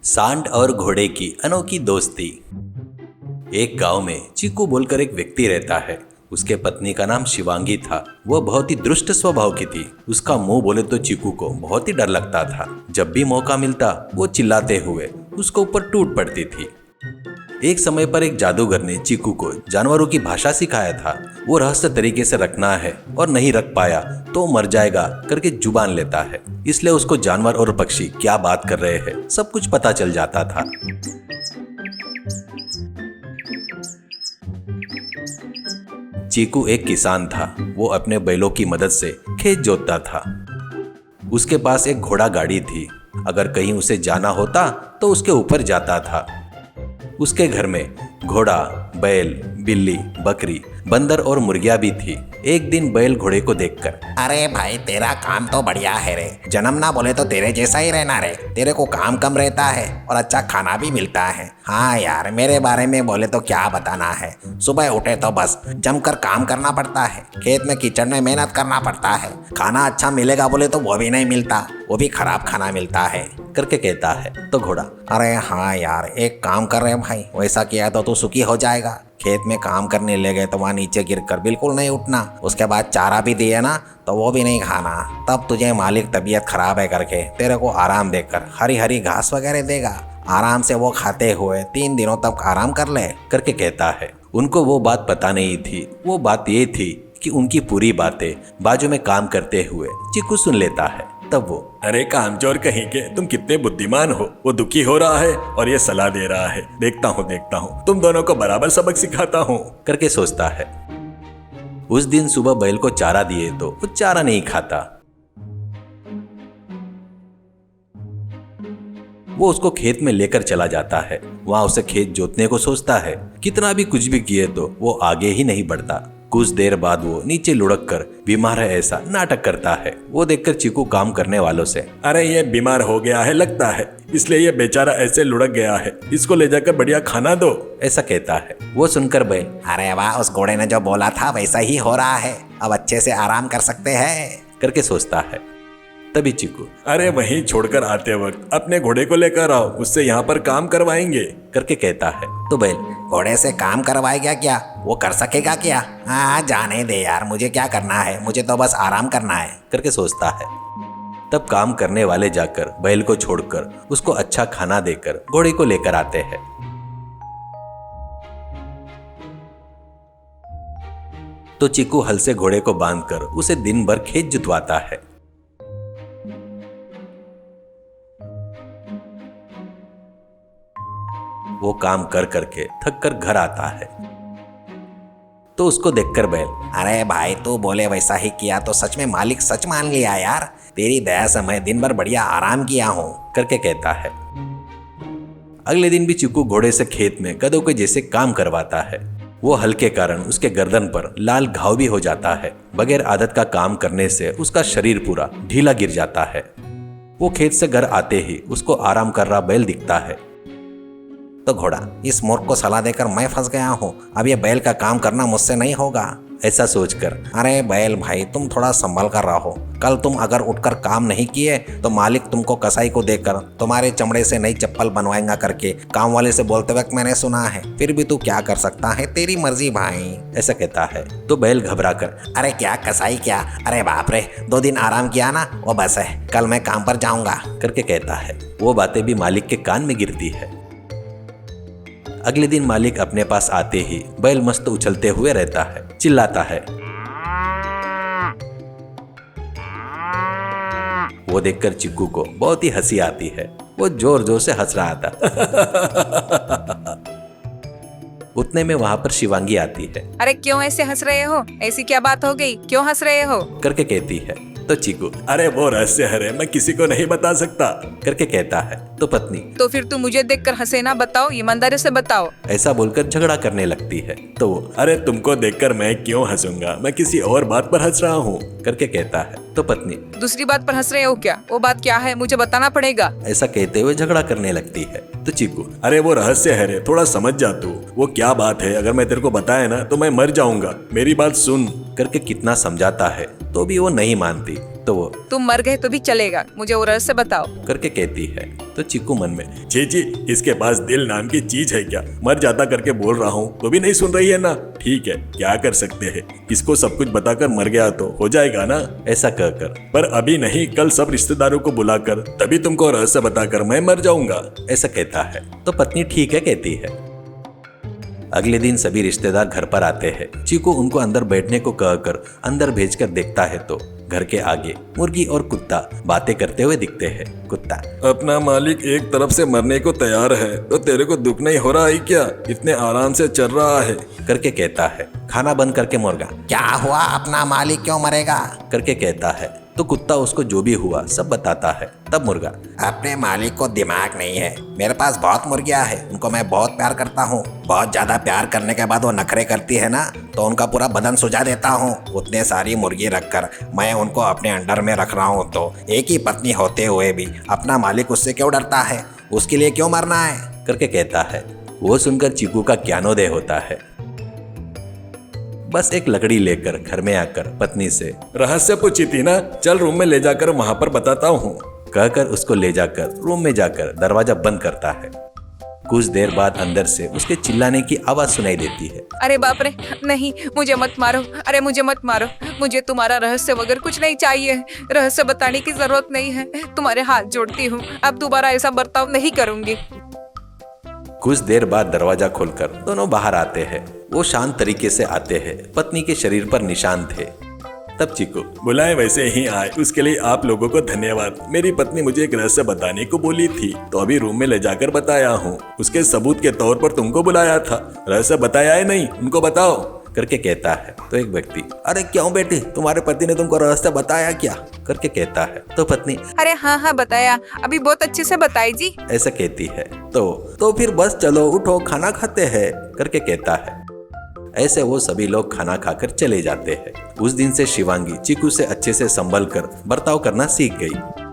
सांड और घोड़े की अनोखी दोस्ती। एक गांव में चीकू बोलकर एक व्यक्ति रहता है। उसके पत्नी का नाम शिवांगी था। वह बहुत ही दुष्ट स्वभाव की थी। उसका मुंह बोले तो चीकू को बहुत ही डर लगता था। जब भी मौका मिलता वो चिल्लाते हुए उसको ऊपर टूट पड़ती थी। एक समय पर एक जादूगर ने चीकू को जानवरों की भाषा सिखाया था। वो रहस्य तरीके से रखना है और नहीं रख पाया तो मर जाएगा करके जुबान लेता है। इसलिए उसको जानवर और पक्षी क्या बात कर रहे हैं सब कुछ पता चल जाता था। चीकू एक किसान था। वो अपने बैलों की मदद से खेत जोतता था। उसके पास एक घोड़ा गाड़ी थी। अगर कहीं उसे जाना होता तो उसके ऊपर जाता था। उसके घर में घोड़ा, बैल, बिल्ली, बकरी, बंदर और मुर्गियां भी थी। एक दिन बैल घोड़े को देखकर, अरे भाई तेरा काम तो बढ़िया है रे। जन्म ना बोले तो तेरे जैसा ही रहना रे। तेरे को काम कम रहता है और अच्छा खाना भी मिलता है। हाँ यार, मेरे बारे में बोले तो क्या बताना है। सुबह उठे तो बस जमकर काम करना पड़ता है। खेत में कीचड़ में मेहनत करना पड़ता है। खाना अच्छा मिलेगा बोले तो वो भी नहीं मिलता, वो भी खराब खाना मिलता है करके कहता है। तो घोड़ा, अरे हाँ यार, एक काम कर रहे भाई, वैसा किया तो तू सुखी हो जाएगा। खेत में काम करने ले गए तो वहाँ नीचे गिरकर बिल्कुल नहीं उठना। उसके बाद चारा भी दिए ना तो वो भी नहीं खाना। तब तुझे मालिक तबीयत खराब है करके तेरे को आराम देकर हरी हरी घास वगैरह देगा। आराम से वो खाते हुए 3 दिनों तक आराम कर ले करके कहता है। उनको वो बात पता नहीं थी। वो बात ये थी कि उनकी पूरी बातें बाजू में काम करते हुए चीकू सुन लेता है। तब वो, अरे कामचोर कहीं के, तुम कितने बुद्धिमान हो। वो दुखी हो रहा है और ये सलाह दे रहा है। देखता हूँ तुम दोनों को बराबर सबक सिखाता हूँ करके सोचता है। उस दिन सुबह बैल को चारा दिए तो वो चारा नहीं खाता। वो उसको खेत में लेकर चला जाता है। वहां उसे खेत जोतने को सोचता है। कितना भी कुछ भी किए तो वो आगे ही नहीं बढ़ता। कुछ देर बाद वो नीचे लुढ़क कर बीमार है ऐसा नाटक करता है। वो देखकर चीकू काम करने वालों से, अरे ये बीमार हो गया है लगता है, इसलिए ये बेचारा ऐसे लुढ़क गया है। इसको ले जाकर बढ़िया खाना दो ऐसा कहता है। वो सुनकर बैल, अरे वाह, उस घोड़े ने जो बोला था वैसा ही हो रहा है। अब अच्छे से आराम कर सकते हैं करके सोचता है। तभी चीकू, अरे वहीं छोड़कर आते वक्त अपने घोड़े को लेकर आओ, उससे यहाँ पर काम करवाएंगे करके कहता है। तो बैल, घोड़े से काम करवाएगा क्या? वो कर सकेगा क्या? हाँ जाने दे यार, मुझे क्या करना है, मुझे तो बस आराम करना है करके सोचता है। तब काम करने वाले जाकर बैल को छोड़कर उसको अच्छा खाना देकर घोड़े को लेकर आते हैं। तो चीकू हल से घोड़े को बांधकर उसे दिन भर खेत जुतवाता है। वो काम कर करके थक कर घर आता है तो उसको देखकर बैल, अरे भाई तू बोले वैसा ही किया तो सच में मालिक सच मान लिया यार। तेरी दया से मैं दिन भर बढ़िया आराम किया हूँ करके कहता है। अगले दिन भी चीकू घोड़े से खेत में गधों के जैसे काम करवाता है। वो हल के कारण उसके गर्दन पर लाल घाव भी हो जाता है। बगैर आदत का काम करने से उसका शरीर पूरा ढीला गिर जाता है। वो खेत से घर आते ही उसको आराम कर रहा बैल दिखता है। तो घोड़ा, इस मूर्ख को सलाह देकर मैं फंस गया हूँ। अब ये बैल का काम करना मुझसे नहीं होगा ऐसा सोचकर, अरे बैल भाई तुम थोड़ा संभल कर रहो। कल तुम अगर उठकर काम नहीं किए तो मालिक तुमको कसाई को देकर तुम्हारे चमड़े से नई चप्पल बनवाएगा करके काम वाले से बोलते वक्त मैंने सुना है। फिर भी तू क्या कर सकता है, तेरी मर्जी भाई ऐसा कहता है। तो बैल घबरा कर, अरे क्या कसाई क्या, अरे बाप रे, 2 दिन आराम किया ना वो बस है, कल मैं काम पर जाऊंगा करके कहता है। वो बातें भी मालिक के कान में गिरती है। अगले दिन मालिक अपने पास आते ही बैल मस्त उछलते हुए रहता है, चिल्लाता है। वो देखकर चिक्कू को बहुत ही हंसी आती है। वो जोर जोर से हंस रहा था। उतने में वहां पर शिवांगी आती है। अरे क्यों ऐसे हंस रहे हो? ऐसी क्या बात हो गई, क्यों हंस रहे हो करके कहती है। तो चीकू, अरे वो रहस्य है, मैं किसी को नहीं बता सकता करके कहता है। तो पत्नी, तो फिर तुम मुझे देखकर हंसे ना, बताओ, ईमानदारी से बताओ ऐसा बोलकर झगड़ा करने लगती है। तो वो, अरे तुमको देखकर मैं क्यों हंसूंगा, मैं किसी और बात पर हंस रहा हूँ करके कहता है। तो पत्नी, दूसरी बात पर हंस रहे हो क्या? वो बात क्या है, मुझे बताना पड़ेगा ऐसा कहते हुए झगड़ा करने लगती है। तो चीकू, अरे वो रहस्य है रे, थोड़ा समझ जा तू। वो क्या बात है, अगर मैं तेरे को बताया ना तो मैं मर जाऊंगा, मेरी बात सुन करके कितना समझाता है तो भी वो नहीं मानती। तो वो तुम मर गए तो भी चलेगा, मुझे वो रहस्य बताओ। करके कहती है तो चिक्कू मन में, जी जी, इसके पास दिल नाम की चीज है क्या? मर जाता करके बोल रहा हूँ तो भी नहीं सुन रही है ना। ठीक है, क्या कर सकते हैं, इसको सब कुछ बताकर मर गया तो हो जाएगा ना। ऐसा कहकर पर अभी नहीं, कल सब रिश्तेदारों को बुलाकर तभी तुमको रहस्य बताकर मैं मर जाऊंगा। ऐसा कहता है तो पत्नी ठीक है कहती है। अगले दिन सभी रिश्तेदार घर पर आते हैं। चीकू उनको अंदर बैठने को कहकर अंदर भेजकर देखता है तो घर के आगे मुर्गी और कुत्ता बातें करते हुए दिखते हैं। कुत्ता, अपना मालिक एक तरफ से मरने को तैयार है तो तेरे को दुख नहीं हो रहा है क्या? इतने आराम से चल रहा है। करके कहता है। खाना बंद करके मुर्गा, क्या हुआ, अपना मालिक क्यों मरेगा? करके कहता है तो कुत्ता उसको जो भी हुआ सब बताता है। तब मुर्गा, अपने मालिक को दिमाग नहीं है, मेरे पास बहुत मुर्गियां हैं, उनको मैं बहुत प्यार करता हूँ। बहुत ज्यादा प्यार करने के बाद वो नखरे करती है ना, तो उनका पूरा बदन सुझा देता हूँ। उतने सारी मुर्गी रखकर मैं उनको अपने अंडर में रख रहा हूँ, तो एक ही पत्नी होते हुए भी अपना मालिक उससे क्यों डरता है, उसके लिए क्यों मरना है? करके कहता है। वो सुनकर चीकू का ज्ञानोदय होता है। बस एक लकड़ी लेकर घर में आकर पत्नी से रहस्य पूछी थी ना, चल रूम में ले जाकर वहां पर बताता हूँ। कहकर उसको ले जाकर रूम में जाकर दरवाजा बंद करता है। कुछ देर बाद अंदर से उसके चिल्लाने की आवाज सुनाई देती है। अरे बाप रे, नहीं मुझे मत मारो, अरे मुझे मत मारो, मुझे तुम्हारा रहस्य वगैरह कुछ नहीं चाहिए, रहस्य बताने की जरूरत नहीं है, तुम्हारे हाथ जोड़ती हूँ, अब दोबारा ऐसा बर्ताव नहीं करूंगी। कुछ देर बाद दरवाजा खोलकर दोनों बाहर आते हैं। वो शांत तरीके से आते हैं। पत्नी के शरीर पर निशान थे। तब चीकू, बुलाए वैसे ही आए, उसके लिए आप लोगों को धन्यवाद। मेरी पत्नी मुझे एक रहस्य बताने को बोली थी तो अभी रूम में ले जाकर बताया हूँ। उसके सबूत के तौर पर तुमको बुलाया था। रहस्य बताया है नहीं, उनको बताओ। करके कहता है तो एक व्यक्ति, अरे क्यों बेटी, तुम्हारे पति ने तुमको रास्ता बताया क्या? करके कहता है तो पत्नी, अरे हाँ हाँ बताया, अभी बहुत अच्छे से बताई जी। ऐसा कहती है। तो फिर बस चलो उठो, खाना खाते हैं। करके कहता है। ऐसे वो सभी लोग खाना खाकर चले जाते हैं। उस दिन से शिवांगी चीकू से अच्छे से संभल कर बर्ताव करना सीख गई।